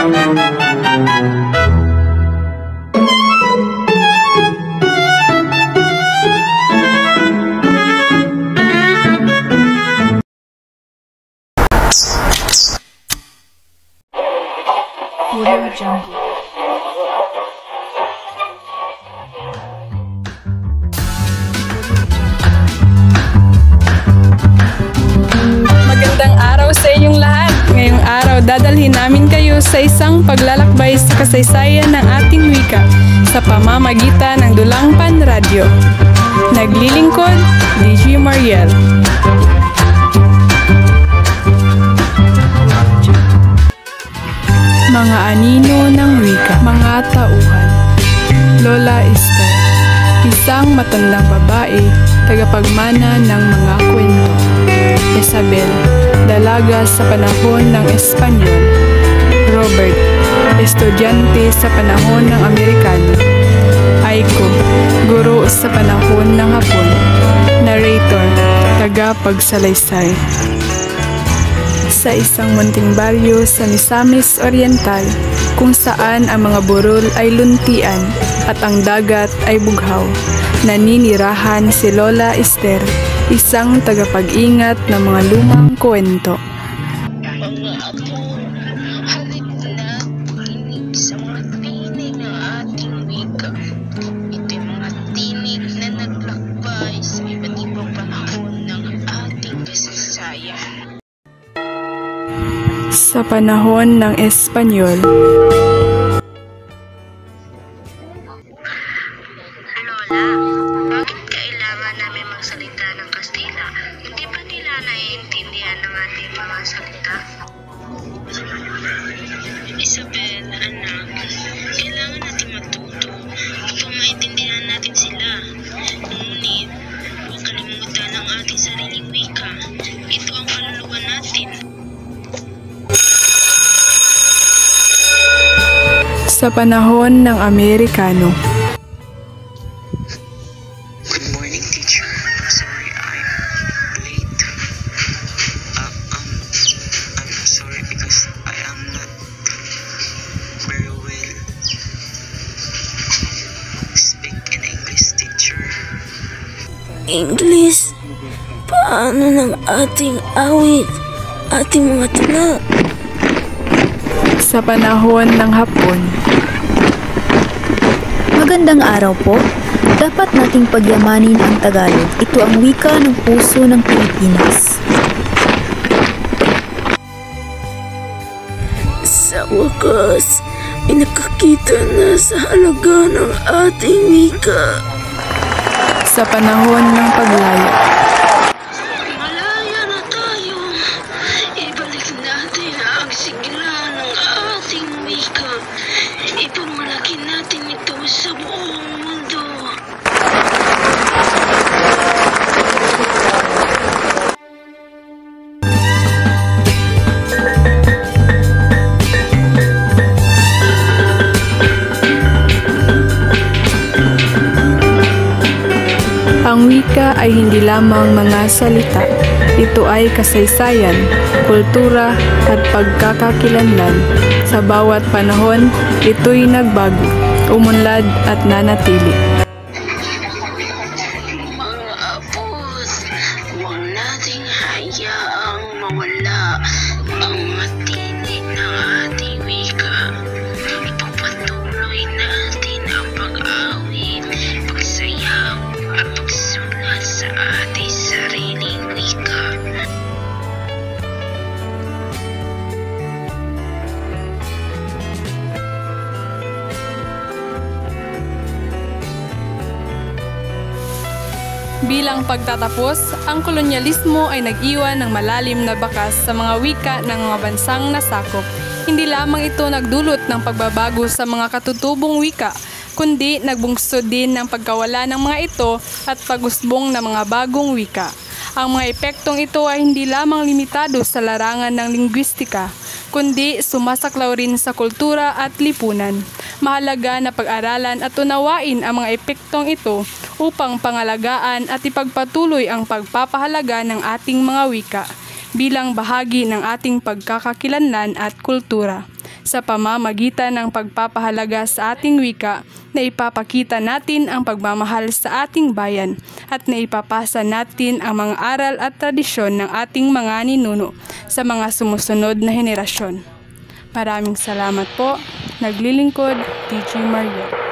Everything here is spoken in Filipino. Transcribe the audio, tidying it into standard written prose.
Audio Jungle. Magandang araw sa inyong lahat. Ngayong araw, dadalhin namin kayo sa isang paglalakbay sa kasaysayan ng ating wika sa pamamagitan ng Dulang Pan Radio. Naglilingkod, DJ Mariel. Mga anino ng wika, mga tauhan. Lola Esther, isang matandang babae, tagapagmana ng mga kwento. Isabel, dalaga sa panahon ng Espanyol. Robert, estudyante sa panahon ng Amerikano. Aiko, guro sa panahon ng Hapon. Narrator, tagapagsalaysay. Sa isang munting baryo sa Misamis Oriental, kung saan ang mga burol ay luntian at ang dagat ay bughaw, naninirahan si Lola Esther, isang tagapag-ingat ng mga lumang kwento. Mga apo, halip na tinig sa mga tinig ng ating wika. Ito'y mga tinig na naglakbay sa iba't ibang panahon ng ating kasaysayan. Sa panahon ng Espanyol. Lola, bakit kailangan namin magsalita ng Kastila? Hindi ba nila naiintindihan ng ating mga salita? Isabel, anak, kailangan natin matuto upang maintindihan natin sila. Ngunit, huwag kalimutan ang ating sariling wika. Ito ang kaluluwa natin. Sa panahon ng Amerikano. Good morning, teacher. Sorry, I'm late. I'm sorry because I am not very well speak in English, teacher. English? Paano ng ating awit? Ating mga tula? Sa panahon ng Hapon. Magandang araw po. Dapat nating pagyamanin ang Tagalog. Ito ang wika ng puso ng Pilipinas. Sa wakas, pinakakita na sa halaga ng ating wika. Sa panahon ng Paglaya. Malaya na tayo. Ibalik natin ang sigla ng ating wika. Ipamalaki natin ito sa buong mundo. Ang wika ay hindi lamang mga salita. Ito ay kasaysayan, kultura at pagkakakilanlan. Sa bawat panahon, ito'y nagbago, umunlad at nanatili. Mga apos, huwag nating hayaang mawala ang matinig ng ating wika. Ipagpatuloy natin ang pag-awit, pagsayaw at pagsulat sa ating sariling wika. Bilang pagtatapos, ang kolonyalismo ay nag-iwan ng malalim na bakas sa mga wika ng mga bansang nasakop. Hindi lamang ito nagdulot ng pagbabago sa mga katutubong wika, kundi nagbungsod din ng pagkawala ng mga ito at pag-usbong ng mga bagong wika. Ang mga epektong ito ay hindi lamang limitado sa larangan ng lingwistika, kundi sumasaklaw rin sa kultura at lipunan. Mahalaga na pag-aralan at unawain ang mga epektong ito upang pangalagaan at ipagpatuloy ang pagpapahalaga ng ating mga wika bilang bahagi ng ating pagkakakilanlan at kultura. Sa pamamagitan ng pagpapahalaga sa ating wika, na ipapakita natin ang pagmamahal sa ating bayan at na ipapasa natin ang mga aral at tradisyon ng ating mga ninuno sa mga sumusunod na henerasyon. Maraming salamat po. Naglilingkod, DJ Mariel.